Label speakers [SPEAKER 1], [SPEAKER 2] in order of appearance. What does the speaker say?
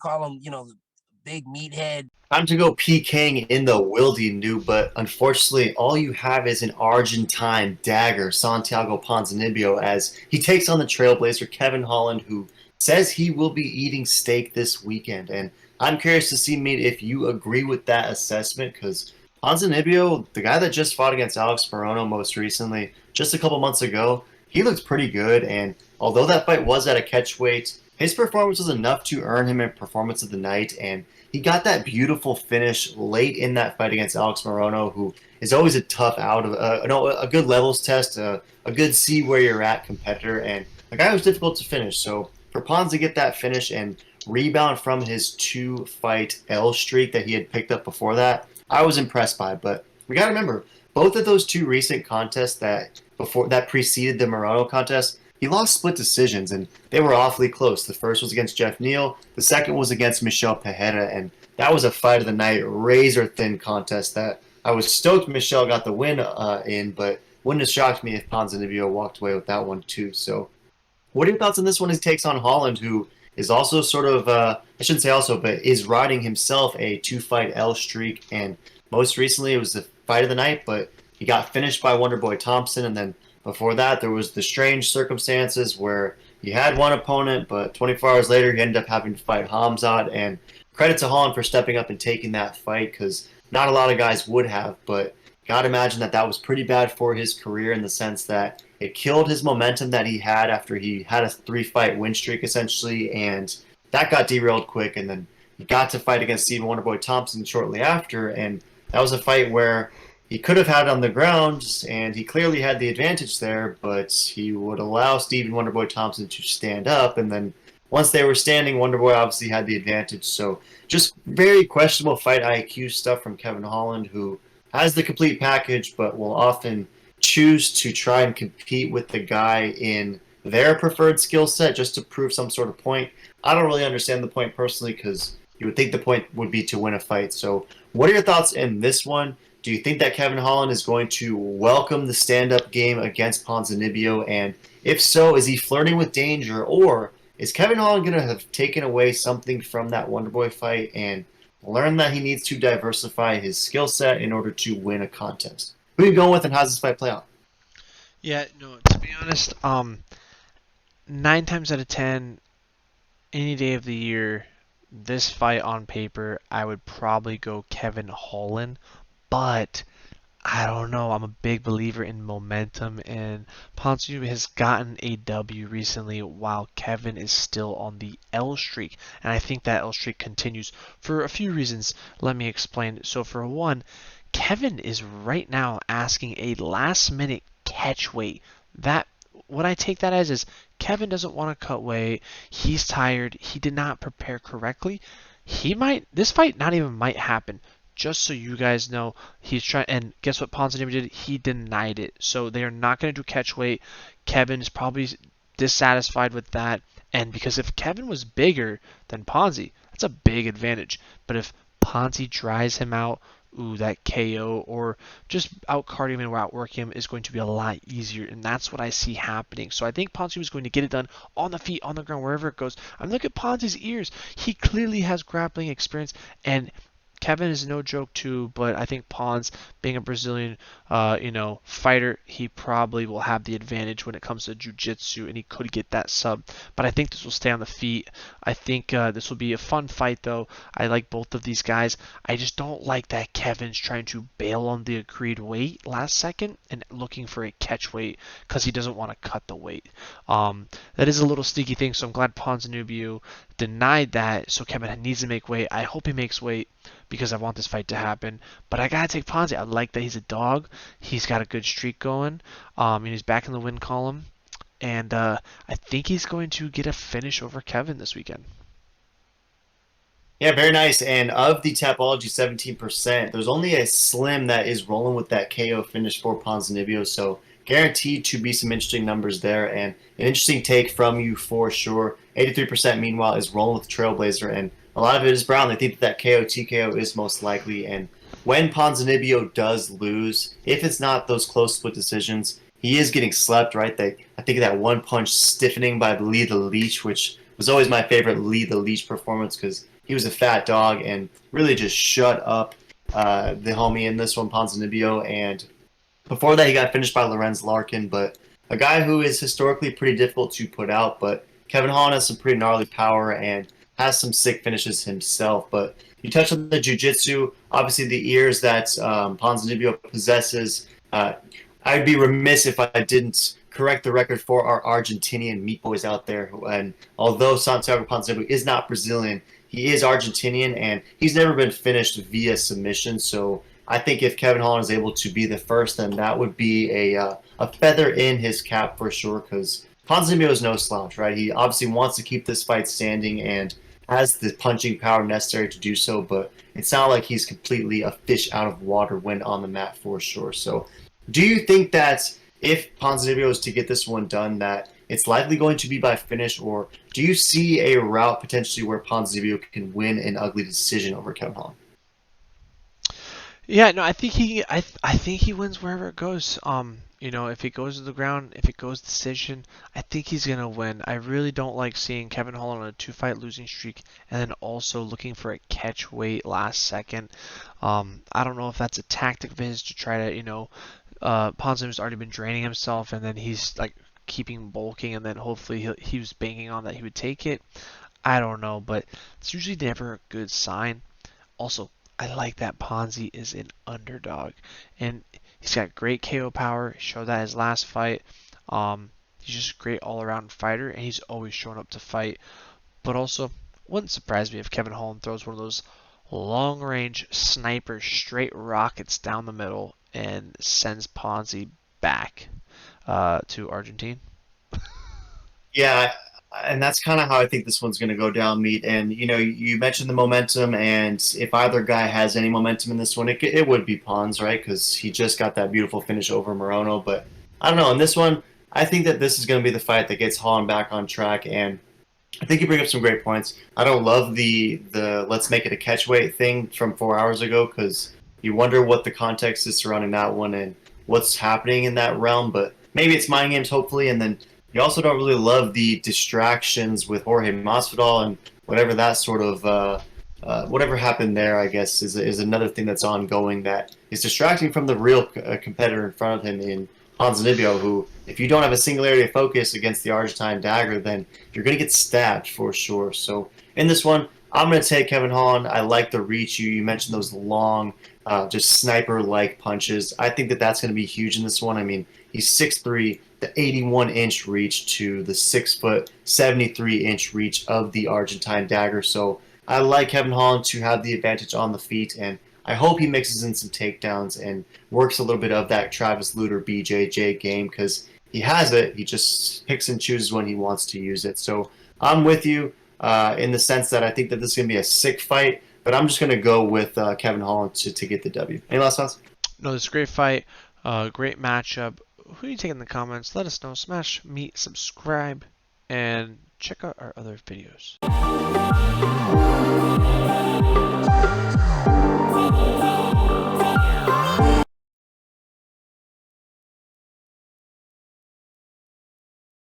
[SPEAKER 1] call him, the big meathead.
[SPEAKER 2] Time to go PKing in the Wildy new, but unfortunately, all you have is an Argentine dagger, Santiago Ponzinibbio, as he takes on the Trailblazer Kevin Holland, who says he will be eating steak this weekend. And I'm curious to see, Meat, if you agree with that assessment, because Ponzinibbio, the guy that just fought against Alex Morono most recently, just a couple months ago, he looks pretty good. And although that fight was at a catchweight, his performance was enough to earn him a performance of the night, and he got that beautiful finish late in that fight against Alex Morono, who is always a tough out of a good levels test, a good see where you're at competitor, and a guy who's difficult to finish. So for Pons to get that finish and rebound from his 2-fight L streak that he had picked up before that, I was impressed by. But we got to remember, both of those two recent contests that preceded the Morono contest, he lost split decisions, and they were awfully close. The first was against Jeff Neal. The second was against Michel Pereira, and that was a fight of the night, razor-thin contest that I was stoked Michel got the win in, but wouldn't have shocked me if Ponzinibbio walked away with that one too. So what are your thoughts on this one? He takes on Holland, who is also sort of, I shouldn't say also, but is riding himself a 2-fight L streak, and most recently it was the fight of the night, but he got finished by Wonderboy Thompson, and then before that, there was the strange circumstances where he had one opponent, but 24 hours later, he ended up having to fight Hamzat. And credit to Holland for stepping up and taking that fight, because not a lot of guys would have. But got to imagine that was pretty bad for his career in the sense that it killed his momentum that he had after he had a 3-fight win streak, essentially. And that got derailed quick. And then he got to fight against Stephen Wonderboy Thompson shortly after. And that was a fight where he could have had it on the ground, and he clearly had the advantage there, but he would allow Stephen Wonderboy Thompson to stand up, and then once they were standing, Wonderboy obviously had the advantage. So just very questionable fight IQ stuff from Kevin Holland, who has the complete package, but will often choose to try and compete with the guy in their preferred skill set just to prove some sort of point. I don't really understand the point personally, because you would think the point would be to win a fight. So what are your thoughts in this one? Do you think that Kevin Holland is going to welcome the stand-up game against Ponzinibbio? And if so, is he flirting with danger? Or is Kevin Holland going to have taken away something from that Wonderboy fight and learned that he needs to diversify his skill set in order to win a contest? Who are you going with, and how does this fight play out?
[SPEAKER 3] Yeah, no, to be honest, 9 times out of 10, any day of the year, this fight on paper, I would probably go Kevin Holland. But I don't know. I'm a big believer in momentum, and Ponzinibbio has gotten a W recently while Kevin is still on the L streak. And I think that L streak continues for a few reasons. Let me explain. So for one, Kevin is right now asking a last-minute catch weight. What I take that as is Kevin doesn't want to cut weight. He's tired. He did not prepare correctly. This fight not even might happen. Just so you guys know, he's trying, and guess what Ponzinibbio did? He denied it. So they are not going to do catch weight. Kevin is probably dissatisfied with that, and because if Kevin was bigger than Ponzi, that's a big advantage. But if Ponzi dries him out, that KO or just out cardio him and outwork him is going to be a lot easier, and that's what I see happening. So I think Ponzi was going to get it done on the feet, on the ground, wherever it goes. I'm looking at Ponzi's ears. He clearly has grappling experience, and Kevin is no joke too, but I think Pons, being a Brazilian, fighter, he probably will have the advantage when it comes to jiu-jitsu, and he could get that sub. But I think this will stay on the feet. I think this will be a fun fight, though. I like both of these guys. I just don't like that Kevin's trying to bail on the agreed weight last second and looking for a catch weight because he doesn't want to cut the weight. That is a little sneaky thing, so I'm glad Ponzinibbio denied that, so Kevin needs to make weight. I hope he makes weight because I want this fight to happen. But I gotta take Ponzi. I like that he's a dog. He's got a good streak going. And he's back in the win column. And I think he's going to get a finish over Kevin this weekend.
[SPEAKER 2] Yeah, very nice. And of the Tapology 17%, there's only a slim that is rolling with that KO finish for Ponzinibbio. So guaranteed to be some interesting numbers there. And an interesting take from you for sure. 83% meanwhile is rolling with Trailblazer. And a lot of it is Brown. They think that KO TKO is most likely. And when Ponzinibbio does lose, if it's not those close split decisions, he is getting slept, right? I think of that one punch stiffening by Lee the Leech, which was always my favorite Lee the Leech performance because he was a fat dog and really just shut up the homie in this one, Ponzinibbio. And before that, he got finished by Lorenz Larkin, but a guy who is historically pretty difficult to put out. But Kevin Holland has some pretty gnarly power and has some sick finishes himself. But you touched on the jiu-jitsu, obviously the ears that Ponzinibbio possesses. I'd be remiss if I didn't correct the record for our Argentinian meat boys out there. And although Santiago Ponzinibbio is not Brazilian, he is Argentinian, and he's never been finished via submission. So I think if Kevin Holland is able to be the first, then that would be a feather in his cap for sure, because Ponzinibbio is no slouch, right? He obviously wants to keep this fight standing and has the punching power necessary to do so, but it's not like he's completely a fish out of water when on the mat for sure. So do you think that if Ponzinibbio is to get this one done, that it's likely going to be by finish, or do you see a route potentially where Ponzinibbio can win an ugly decision over Kevin Holland?
[SPEAKER 3] Yeah, no, I think he wins wherever it goes. You know, if it goes to the ground, if it goes decision, I think he's gonna win. I really don't like seeing Kevin Holland on a 2-fight losing streak and then also looking for a catch weight last second. I don't know if that's a tactic of his to try to, you know, Ponzinibbio's already been draining himself, and then he's like keeping bulking, and then hopefully he was banking on that he would take it. I don't know, but it's usually never a good sign. Also, I like that Ponzi is an underdog, and he's got great KO power. He showed that his last fight. He's just a great all-around fighter, and he's always showing up to fight. But also, wouldn't surprise me if Kevin Holland throws one of those long-range sniper straight rockets down the middle and sends Ponzi back to Argentina.
[SPEAKER 2] Yeah, and that's kind of how I think this one's going to go down, Meat. And, you know, you mentioned the momentum, and if either guy has any momentum in this one, it would be Pons, right? Because he just got that beautiful finish over Morono. But I don't know. In this one, I think that this is going to be the fight that gets Holland back on track. And I think you bring up some great points. I don't love the let's make it a catch weight thing from 4 hours ago, because you wonder what the context is surrounding that one and what's happening in that realm. But maybe it's mind games, hopefully. And then you also don't really love the distractions with Jorge Masvidal and whatever that sort of whatever happened there, I guess, is another thing that's ongoing that is distracting from the real competitor in front of him in Ponzinibbio, who, if you don't have a singularity of focus against the Argentine dagger, then you're going to get stabbed for sure. So in this one, I'm going to take Kevin Holland. I like the reach. You mentioned those long, just sniper-like punches. I think that that's going to be huge in this one. I mean, he's 6'3", the 81-inch reach to the 6', 73-inch reach of the Argentine dagger. So I like Kevin Holland to have the advantage on the feet, and I hope he mixes in some takedowns and works a little bit of that Travis Lutter BJJ game, because he has it. He just picks and chooses when he wants to use it. So I'm with you in the sense that I think that this is going to be a sick fight, but I'm just going to go with Kevin Holland to get the W. Any last thoughts?
[SPEAKER 3] No, this is a great fight, great matchup. Who do you take in the comments? Let us know. Smash me, subscribe, and check out our other videos.